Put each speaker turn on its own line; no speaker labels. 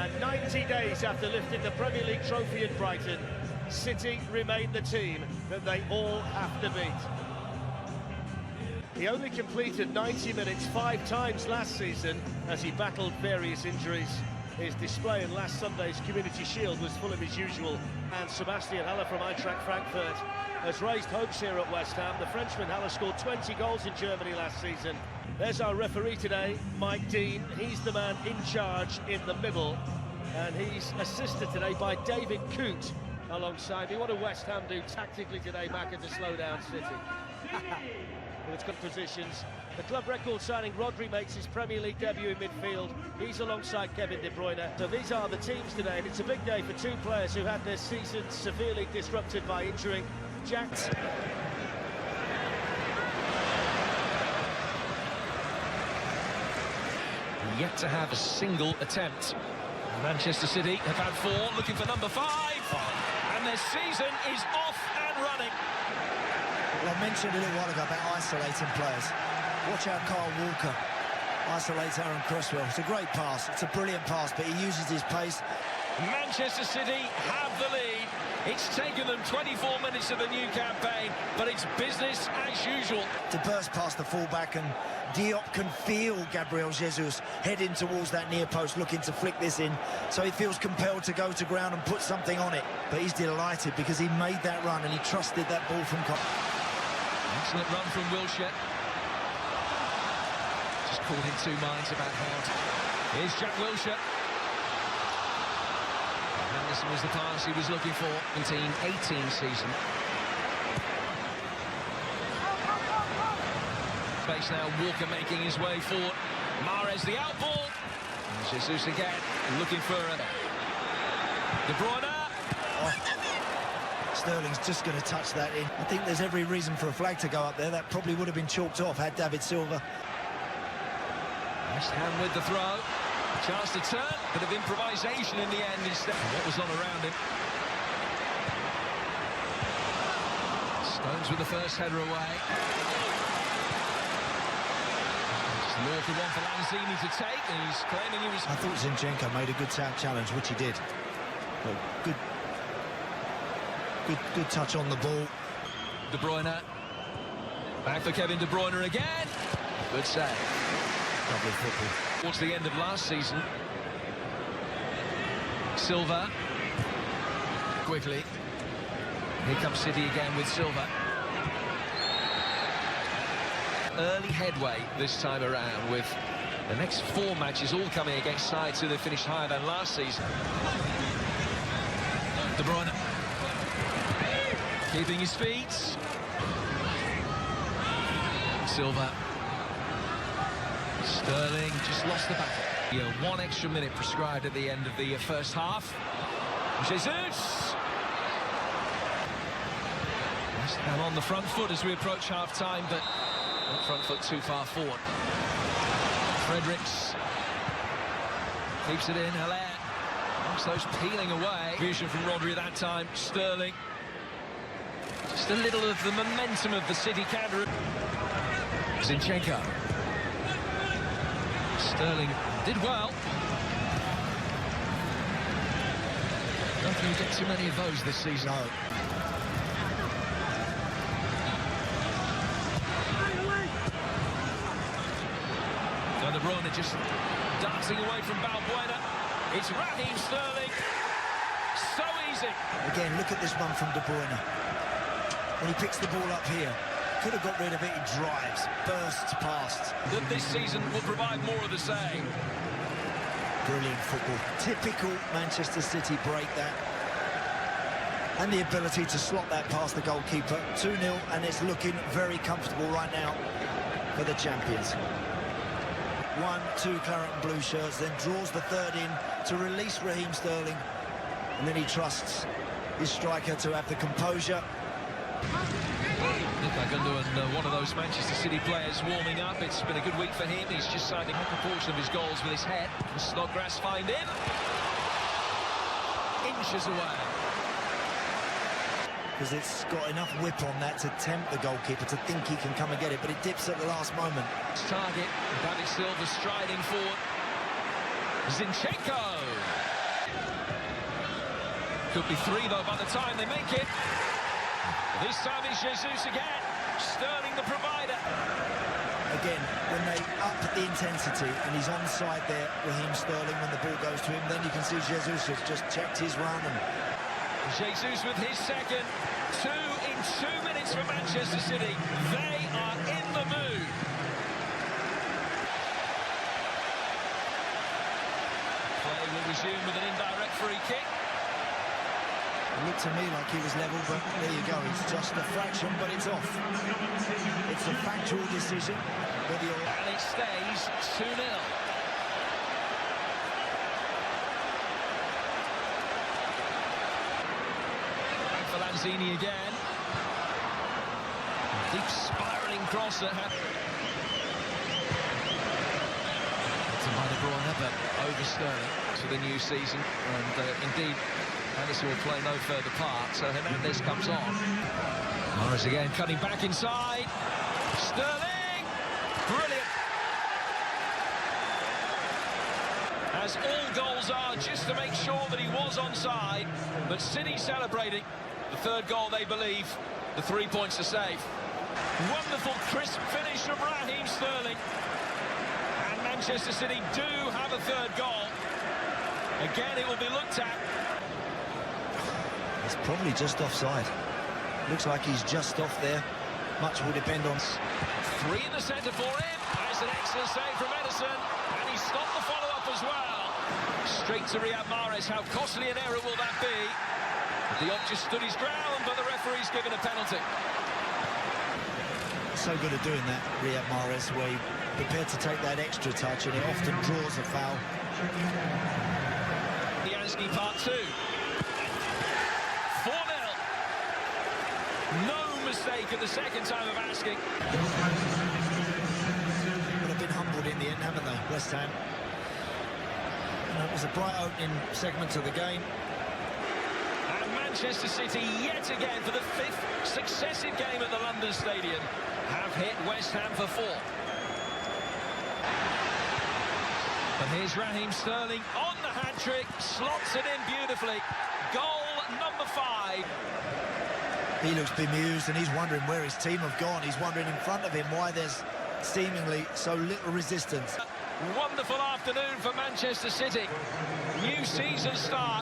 And 90 days after lifting the Premier League trophy in Brighton, City remain the team that they all have to beat. He only completed 90 minutes 5 times last season as he battled various injuries. His display in last Sunday's Community Shield was full of his usual, and Sebastian Haller from Eintracht Frankfurt has raised hopes here at West Ham. The Frenchman Haller scored 20 goals in Germany last season. There's our referee today, Mike Dean. He's the man in charge in the middle, and he's assisted today by David Coote alongside me. What do West Ham do tactically today, Macca, to slow down City? Well, it's got positions. The club record signing Rodri makes his Premier League debut in midfield. He's alongside Kevin De Bruyne. So these are the teams today, and it's a big day for two players who had their seasons severely disrupted by injury. Jack's
yet to have a single attempt. Manchester City have had 4, looking for number 5, and their season is off and running.
Well, I mentioned a little while ago about isolating players. Watch out, Kyle Walker isolates Aaron Cresswell. It's a great pass, it's a brilliant pass, but he uses his pace.
Manchester City have the lead. It's taken them 24 minutes of the new campaign, but it's business as usual.
To burst past the fullback, and Diop can feel Gabriel Jesus heading towards that near post, looking to flick this in. So he feels compelled to go to ground and put something on it. But he's delighted because he made that run and he trusted that ball from...
Excellent run from Wilshere. Just caught in 2 minds about how to... Here's Jack Wilshere. And this was the pass he was looking for. 17-18 season. Space now, Walker making his way forward. Mahrez the out ball. And Jesus again, looking for De Bruyne.
Oh. Sterling's just going to touch that in. I think there's every reason for a flag to go up there. That probably would have been chalked off had David Silva.
West Ham with the throw. Chance to turn. Bit of improvisation in the end instead. What was on around him. Stones with the first header away. Looking one for Lanzini to take, and he's claiming he was...
I thought Zinchenko made a good challenge, which he did. But good touch on the ball.
De Bruyne. Back for Kevin De Bruyne again. Good save.
Lovely football.
Towards the end of last season. Silva. Quickly. Here comes City again with Silva. Early headway this time around, with the next 4 matches all coming against sides who have finished higher than last season. De Bruyne keeping his feet. Silva. Sterling just lost the battle. 1 extra minute prescribed at the end of the first half. Jesus. West Ham on the front foot as we approach half-time, but front foot too far forward. Fredericks keeps it in. Haller knocks those peeling away. Vision from Rodri at that time. Sterling. Just a little of the momentum of the City counter. Zinchenko. Sterling did well. Don't think you get too many of those this season.
No.
De Bruyne just dancing away from Balbuena. It's Raheem Sterling. So easy.
Again, look at this run from De Bruyne. When he picks the ball up here, could have got rid of it. He drives, bursts past.
That this season will provide more of the same.
Brilliant football. Typical Manchester City break that. And the ability to slot that past the goalkeeper. 2-0, and it's looking very comfortable right now for the champions. 1, 2 claret and blue shirts, then draws the third in to release Raheem Sterling, and then he trusts his striker to have the composure.
Nick Agundu, and one of those Manchester City players warming up. It's been a good week for him. He's just signed a proportion of his goals with his head. Can Snodgrass find him? Inches away.
Because it's got enough whip on that to tempt the goalkeeper to think he can come and get it, but it dips at the last moment.
Target, David Silva striding forward. Zinchenko. Could be 3, though, by the time they make it. This time it's Jesus again. Sterling the provider.
Again, when they up the intensity and he's onside there, Raheem Sterling, when the ball goes to him, then you can see Jesus has just checked his run. And
Jesus with his second. 2 in 2 minutes for Manchester City. They are in the mood. Play will resume with an indirect free kick.
it looked to me like he was level, but there you go. It's just a fraction, but it's off. It's a factual decision.
And it stays 2-0. For Lanzini again. Deep spiralling cross that by De Bruyne, but over Sterling to the new season. And indeed, Anderson will play no further part. So Hernandez comes on. Morris again cutting back inside. Sterling! Brilliant! As all goals are, just to make sure that he was onside. But City celebrating the third goal, they believe. The 3 points to save. Wonderful crisp finish from Raheem Sterling. And Manchester City do have a third goal. Again, it will be looked at.
It's probably just offside. Looks like he's just off there. Much will depend on...
3 in the centre for him. There's an excellent save from Edison. And he stopped the follow-up as well. Straight to Riyad Mahrez. How costly an error will that be? Diop just stood his ground, but the referee's given a penalty.
So good at doing that, Riyad Mahrez, where he prepared to take that extra touch, and it often draws a foul.
Yansky part 2. 4-0. No mistake at the second time of asking.
Would have been humbled in the end, haven't they, West Ham? And it was a bright opening segment of the game.
And Manchester City, yet again, for the 5th successive game at the London Stadium, have hit West Ham for 4. And here's Raheem Sterling on the hat-trick, slots it in beautifully. Goal number 5.
He looks bemused and he's wondering where his team have gone. He's wondering in front of him why there's seemingly so little resistance.
Wonderful afternoon for Manchester City. New season start.